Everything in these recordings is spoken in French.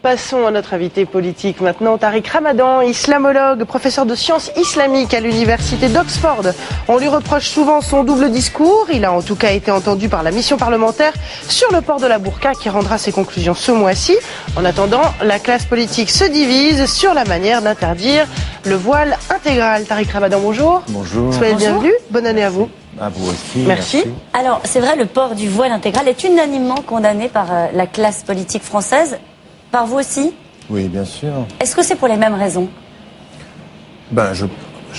Passons à notre invité politique maintenant, Tariq Ramadan, islamologue, professeur de sciences islamiques à l'université d'Oxford. On lui reproche souvent son double discours. Il a en tout cas été entendu par la mission parlementaire sur le port de la burqa qui rendra ses conclusions ce mois-ci. En attendant, la classe politique se divise sur la manière d'interdire le voile intégral. Tariq Ramadan, bonjour. Bonjour. Soyez le bienvenu. Bonne année à vous. À vous aussi. Merci. Alors, c'est vrai, le port du voile intégral est unanimement condamné par la classe politique française. Par vous aussi? Oui, bien sûr. Est-ce que c'est pour les mêmes raisons? Je ne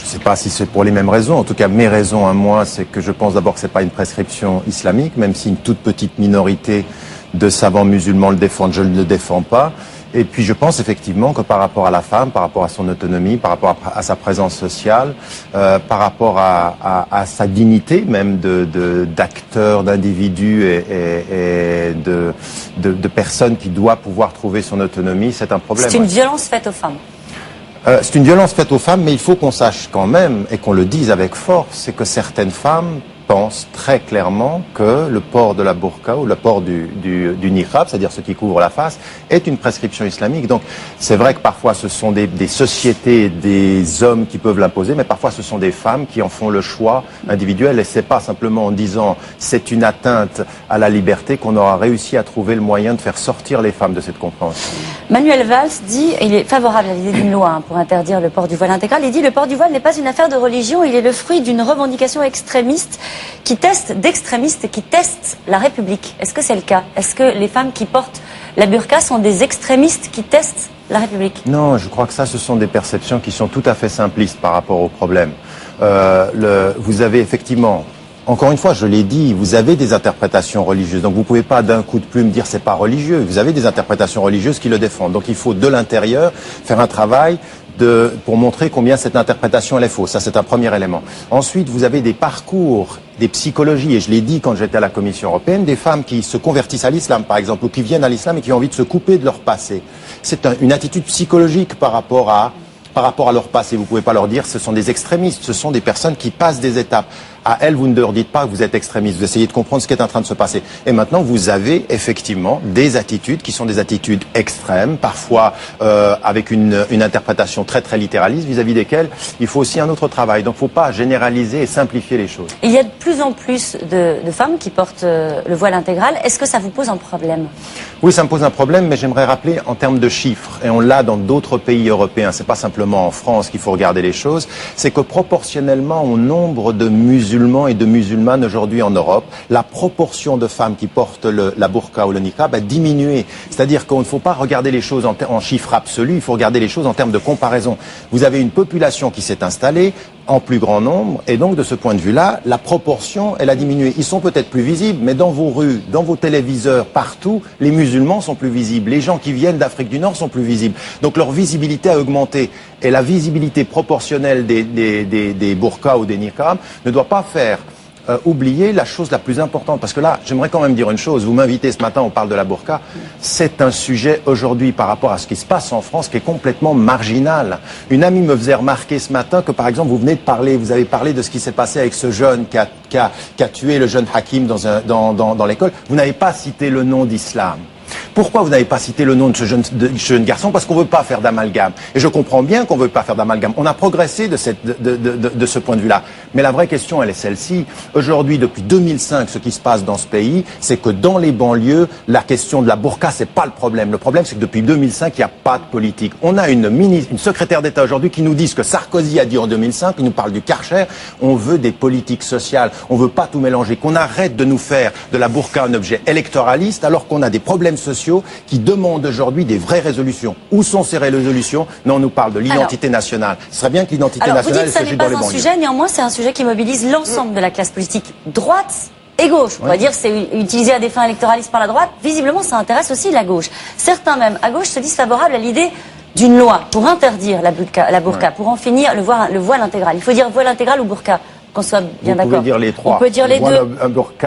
sais pas si c'est pour les mêmes raisons. En tout cas, mes raisons à moi, c'est que je pense d'abord que ce n'est pas une prescription islamique, même si une toute petite minorité de savants musulmans le défendent, je ne le défends pas. Et puis je pense effectivement que par rapport à la femme, par rapport à son autonomie, par rapport à sa présence sociale, par rapport à sa dignité même d'acteur, d'individu et de personne qui doit pouvoir trouver son autonomie, c'est un problème. C'est une violence faite aux femmes. C'est une violence faite aux femmes, mais il faut qu'on sache quand même, et qu'on le dise avec force, c'est que certaines femmes pense très clairement que le port de la burqa ou le port du niqab, c'est-à-dire ce qui couvre la face, est une prescription islamique. Donc c'est vrai que parfois ce sont des sociétés, des hommes qui peuvent l'imposer, mais parfois ce sont des femmes qui en font le choix individuel. Et c'est pas simplement en disant c'est une atteinte à la liberté qu'on aura réussi à trouver le moyen de faire sortir les femmes de cette compréhension. Manuel Valls dit, il est favorable à l'idée d'une loi pour interdire le port du voile intégral. Il dit le port du voile n'est pas une affaire de religion, il est le fruit d'une revendication extrémiste d'extrémistes qui testent la République. Est-ce que c'est le cas? Est-ce que les femmes qui portent la burqa sont des extrémistes qui testent la République? Non, je crois que ça, ce sont des perceptions qui sont tout à fait simplistes par rapport au problème. Vous avez effectivement, encore une fois, je l'ai dit, vous avez des interprétations religieuses. Donc vous ne pouvez pas d'un coup de plume dire c'est pas religieux. Vous avez des interprétations religieuses qui le défendent. Donc il faut de l'intérieur faire un travail pour montrer combien cette interprétation elle est fausse. Ça, c'est un premier élément. Ensuite, vous avez des parcours, des psychologies, et je l'ai dit quand j'étais à la Commission européenne, des femmes qui se convertissent à l'islam, par exemple, ou qui viennent à l'islam et qui ont envie de se couper de leur passé. C'est une attitude psychologique par rapport à leur passé. Vous ne pouvez pas leur dire ce sont des extrémistes, ce sont des personnes qui passent des étapes. À elles, vous ne leur dites pas que vous êtes extrémiste, vous essayez de comprendre ce qui est en train de se passer. Et maintenant, vous avez effectivement des attitudes qui sont des attitudes extrêmes, parfois avec une interprétation très très littéraliste, vis-à-vis desquelles il faut aussi un autre travail. Donc il ne faut pas généraliser et simplifier les choses. Il y a de plus en plus de femmes qui portent le voile intégral. Est-ce que ça vous pose un problème? Oui, ça me pose un problème, mais j'aimerais rappeler en termes de chiffres, et on l'a dans d'autres pays européens, c'est pas simplement en France qu'il faut regarder les choses, c'est que proportionnellement au nombre de musulmans et de musulmanes aujourd'hui en Europe, la proportion de femmes qui portent la burqa ou le niqab a diminué. C'est-à-dire qu'il ne faut pas regarder les choses en chiffres absolus, il faut regarder les choses en termes de comparaison. Vous avez une population qui s'est installée en plus grand nombre, et donc de ce point de vue-là, la proportion, elle a diminué. Ils sont peut-être plus visibles, mais dans vos rues, dans vos téléviseurs, partout, les musulmans sont plus visibles. Les gens qui viennent d'Afrique du Nord sont plus visibles. Donc leur visibilité a augmenté. Et la visibilité proportionnelle des burqas ou des niqabs ne doit pas faire oublier la chose la plus importante. Parce que là, j'aimerais quand même dire une chose. Vous m'invitez ce matin, on parle de la burqa. C'est un sujet aujourd'hui par rapport à ce qui se passe en France qui est complètement marginal. Une amie me faisait remarquer ce matin que, par exemple, vous avez parlé de ce qui s'est passé avec ce jeune qui a tué le jeune Hakim dans l'école. Vous n'avez pas cité le nom d'islam. Pourquoi vous n'avez pas cité le nom de ce jeune garçon? Parce qu'on ne veut pas faire d'amalgame. Et je comprends bien qu'on ne veut pas faire d'amalgame. On a progressé de ce point de vue-là. Mais la vraie question, elle est celle-ci. Aujourd'hui, depuis 2005, ce qui se passe dans ce pays, c'est que dans les banlieues, la question de la burqa, c'est pas le problème. Le problème, c'est que depuis 2005, il n'y a pas de politique. On a une secrétaire d'État aujourd'hui qui nous dit ce que Sarkozy a dit en 2005. Il nous parle du Karcher. On veut des politiques sociales. On ne veut pas tout mélanger. Qu'on arrête de nous faire de la burqa un objet électoraliste alors qu'on a des problèmes sociaux qui demandent aujourd'hui des vraies résolutions. Où sont ces résolutions? Non, on nous parle de l'identité nationale. Ce serait bien que l'identité nationale se joue dans les banlieues. Vous dites que ce n'est pas un sujet, néanmoins c'est un sujet qui mobilise l'ensemble de la classe politique, droite et gauche. On va dire que c'est utilisé à des fins électoralistes par la droite. Visiblement, ça intéresse aussi la gauche. Certains même à gauche se disent favorables à l'idée d'une loi pour interdire la burqa, pour en finir le voile intégral. Il faut dire voile intégral ou burqa? Qu'on soit bien d'accord. Vous pouvez dire les trois. On peut dire les deux.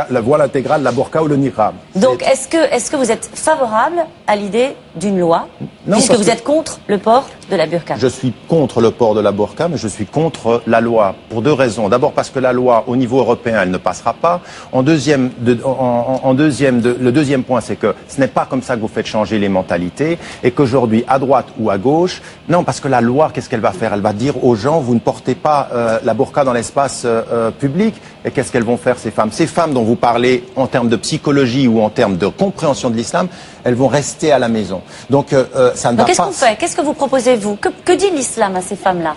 La voile intégrale, la burqa ou le niqab. Donc, est-ce que vous êtes favorable à l'idée d'une loi Non, puisque parce vous que êtes contre le port de la burqa. je suis contre le port de la burqa, mais je suis contre la loi pour deux raisons. D'abord parce que la loi, au niveau européen, elle ne passera pas. Le deuxième point, c'est que ce n'est pas comme ça que vous faites changer les mentalités et qu'aujourd'hui, à droite ou à gauche, non, parce que la loi, qu'est-ce qu'elle va faire? Elle va dire aux gens, vous ne portez pas la burqa dans l'espace public. Et qu'est-ce qu'elles vont faire, ces femmes? Ces femmes dont vous parlez en termes de psychologie ou en termes de compréhension de l'islam, elles vont rester à la maison. Donc, ça ne va pas... Qu'est-ce qu'on fait? Qu'est-ce que vous proposez, vous? Que dit l'islam à ces femmes-là?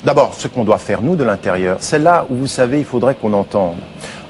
D'abord, ce qu'on doit faire, nous, de l'intérieur, c'est là où, vous savez, il faudrait qu'on entende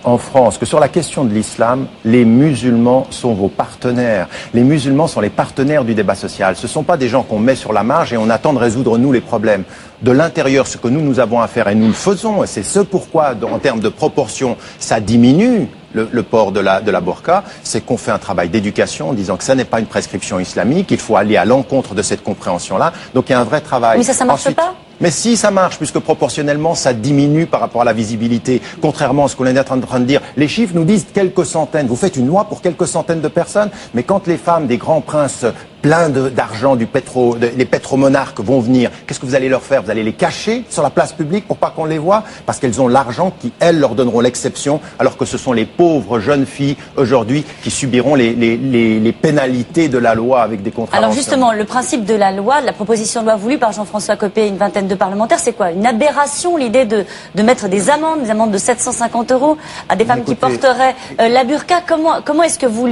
en France que sur la question de l'islam, les musulmans sont vos partenaires. Les musulmans sont les partenaires du débat social. Ce ne sont pas des gens qu'on met sur la marge et on attend de résoudre, nous, les problèmes. De l'intérieur, ce que nous avons à faire, et nous le faisons, et c'est ce pourquoi, en termes de proportion, ça diminue le port de la burqa, c'est qu'on fait un travail d'éducation en disant que ça n'est pas une prescription islamique, il faut aller à l'encontre de cette compréhension-là. Donc il y a un vrai travail. Mais ça marche pas? Mais si, ça marche, puisque proportionnellement, ça diminue par rapport à la visibilité. Contrairement à ce qu'on est en train de dire, les chiffres nous disent quelques centaines. Vous faites une loi pour quelques centaines de personnes, mais quand les femmes des grands princes pleins d'argent, les pétromonarques vont venir, qu'est-ce que vous allez leur faire? Vous allez les cacher sur la place publique pour pas qu'on les voit? Parce qu'elles ont l'argent qui, elles, leur donneront l'exception, alors que ce sont les pauvres jeunes filles, aujourd'hui, qui subiront les pénalités de la loi avec des contraventions. Alors justement, le principe de la loi, de la proposition de loi voulue par Jean-François Copé et une vingtaine de parlementaires, c'est quoi? Une aberration, l'idée de mettre des amendes de 750 € à des femmes qui porteraient la burqa. Comment est-ce que vous